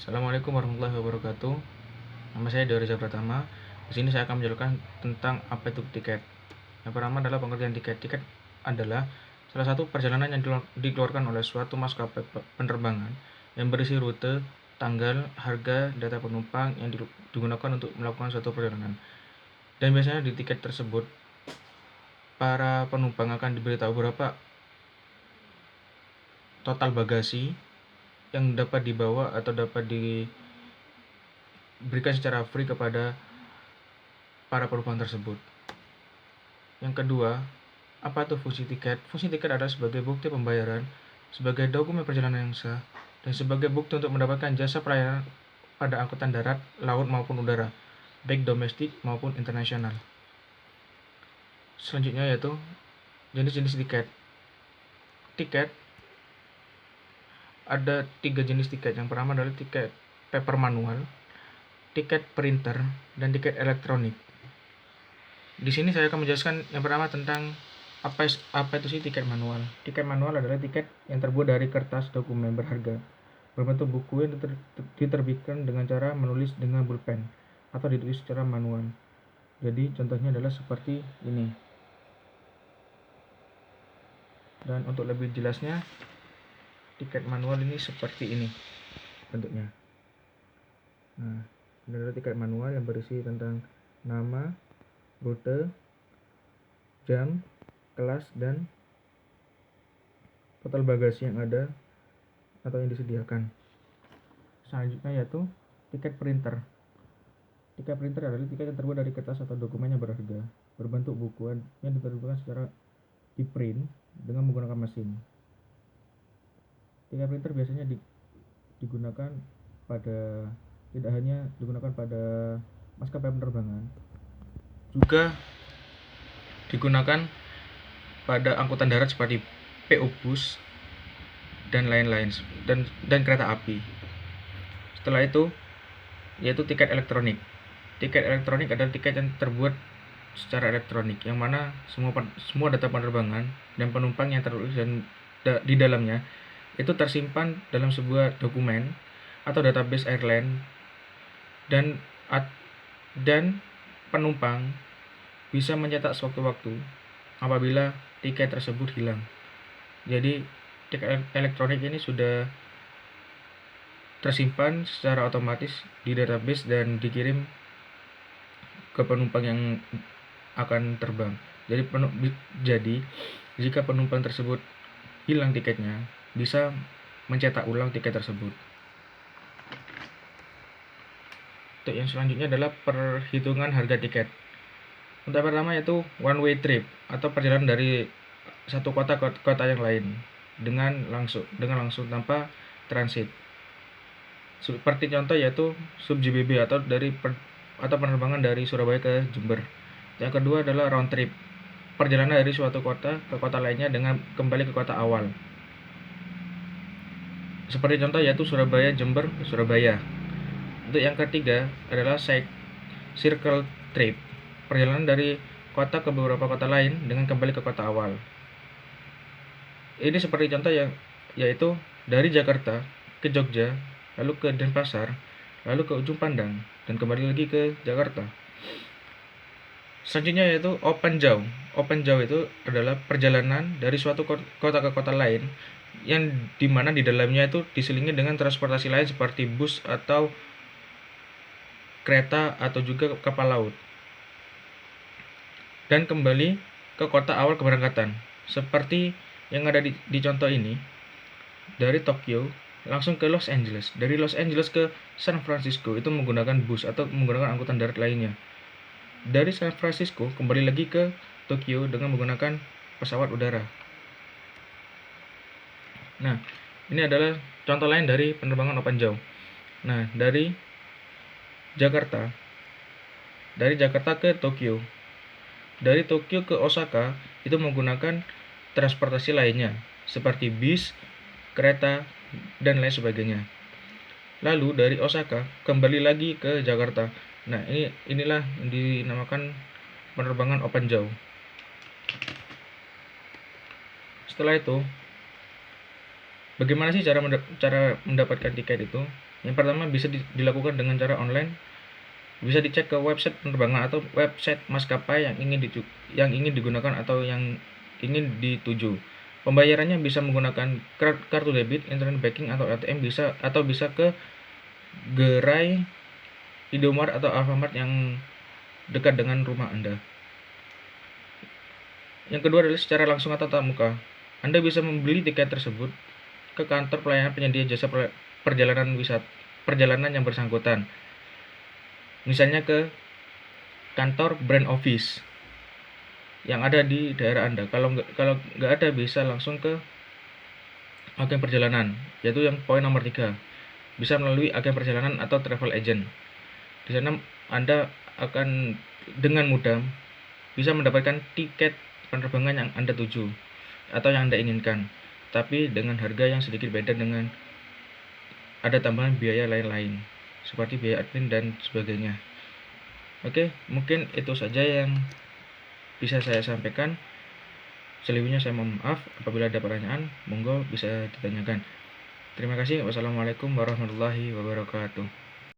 Assalamualaikum warahmatullahi wabarakatuh. Nama saya Dewa Reza Pratama. Di sini saya akan menjelaskan tentang apa itu tiket. Yang pertama adalah pengertian tiket. Tiket adalah salah satu perjalanan yang dikeluarkan oleh suatu maskapai penerbangan yang berisi rute, tanggal, harga, data penumpang yang digunakan untuk melakukan suatu perjalanan. Dan biasanya di tiket tersebut para penumpang akan diberitahu berapa total bagasi yang dapat dibawa atau dapat diberikan secara free kepada para penumpang tersebut. Yang kedua, apa itu fungsi tiket? Fungsi tiket adalah sebagai bukti pembayaran, sebagai dokumen perjalanan yang sah, dan sebagai bukti untuk mendapatkan jasa pelayanan pada angkutan darat, laut maupun udara, baik domestik maupun internasional. Selanjutnya yaitu jenis-jenis tiket. Tiket ada 3 jenis tiket. Yang pertama adalah tiket paper manual, tiket printer, dan tiket elektronik. Di sini saya akan menjelaskan yang pertama tentang apa itu sih tiket manual. Tiket manual adalah tiket yang terbuat dari kertas dokumen berharga berbentuk buku yang diterbitkan dengan cara menulis dengan pulpen atau ditulis secara manual. Jadi contohnya adalah seperti ini. Dan untuk lebih jelasnya, tiket manual ini seperti ini bentuknya. Nah, ini adalah tiket manual yang berisi tentang nama, rute, jam, kelas, dan total bagasi yang ada atau yang disediakan. Selanjutnya yaitu tiket printer. Tiket printer adalah tiket yang terbuat dari kertas atau dokumen yang berharga berbentuk buku yang diterbitkan secara di print dengan menggunakan mesin. Tiket printer biasanya digunakan pada tidak hanya digunakan pada maskapai penerbangan, juga digunakan pada angkutan darat seperti PO Bus dan lain-lain dan kereta api. Setelah itu yaitu tiket elektronik. Tiket elektronik adalah tiket yang terbuat secara elektronik, yang mana semua data penerbangan dan penumpang yang tertulis di dalamnya itu tersimpan dalam sebuah dokumen atau database airline, dan penumpang bisa mencetak sewaktu-waktu apabila tiket tersebut hilang. Jadi tiket elektronik ini sudah tersimpan secara otomatis di database dan dikirim ke penumpang yang akan terbang. Jadi jika penumpang tersebut hilang tiketnya, bisa mencetak ulang tiket tersebut. Untuk yang selanjutnya adalah perhitungan harga tiket. Untuk yang pertama yaitu one way trip atau perjalanan dari satu kota ke kota yang lain dengan langsung tanpa transit. Seperti contoh yaitu sub-JBB atau penerbangan dari Surabaya ke Jember. Yang kedua adalah round trip, perjalanan dari suatu kota ke kota lainnya dengan kembali ke kota awal. Seperti contoh yaitu Surabaya Jember ke Surabaya. Untuk yang ketiga adalah circle trip, perjalanan dari kota ke beberapa kota lain dengan kembali ke kota awal. Ini seperti contoh yaitu dari Jakarta ke Jogja, lalu ke Denpasar, lalu ke ujung Pandang, dan kembali lagi ke Jakarta. Selanjutnya yaitu open jaw. Open jaw itu adalah perjalanan dari suatu kota ke kota lain yang dimana di dalamnya itu diselingi dengan transportasi lain seperti bus atau kereta atau juga kapal laut, dan kembali ke kota awal keberangkatan. Seperti yang ada di contoh ini, dari Tokyo langsung ke Los Angeles, dari Los Angeles ke San Francisco itu menggunakan bus atau menggunakan angkutan darat lainnya. Dari San Francisco kembali lagi ke Tokyo dengan menggunakan pesawat udara. Nah, ini adalah contoh lain dari penerbangan open jaw. Nah, dari Jakarta ke Tokyo, dari Tokyo ke Osaka itu menggunakan transportasi lainnya seperti bis, kereta, dan lain sebagainya. Lalu dari Osaka kembali lagi ke Jakarta. Nah, inilah yang dinamakan penerbangan open jaw. Setelah itu, Bagaimana sih cara mendapatkan tiket itu? Yang pertama bisa dilakukan dengan cara online. Bisa dicek ke website penerbangan atau website maskapai yang ingin digunakan atau yang ingin dituju. Pembayarannya bisa menggunakan kartu debit, internet banking atau ATM, bisa ke gerai Indomart atau Alfamart yang dekat dengan rumah Anda. Yang kedua adalah secara langsung atau tatap muka. Anda bisa membeli tiket tersebut ke kantor pelayanan penyedia jasa perjalanan yang bersangkutan. Misalnya ke kantor brand office yang ada di daerah Anda. Kalau nggak ada, bisa langsung ke agen perjalanan, yaitu yang poin nomor 3. Bisa melalui agen perjalanan atau travel agent. Di sana Anda akan dengan mudah bisa mendapatkan tiket penerbangan yang Anda tuju atau yang Anda inginkan, tapi dengan harga yang sedikit beda, dengan ada tambahan biaya lain-lain seperti biaya admin dan sebagainya. Oke, mungkin itu saja yang bisa saya sampaikan. Selebihnya saya mohon maaf. Apabila ada pertanyaan, monggo bisa ditanyakan. Terima kasih. Wassalamualaikum warahmatullahi wabarakatuh.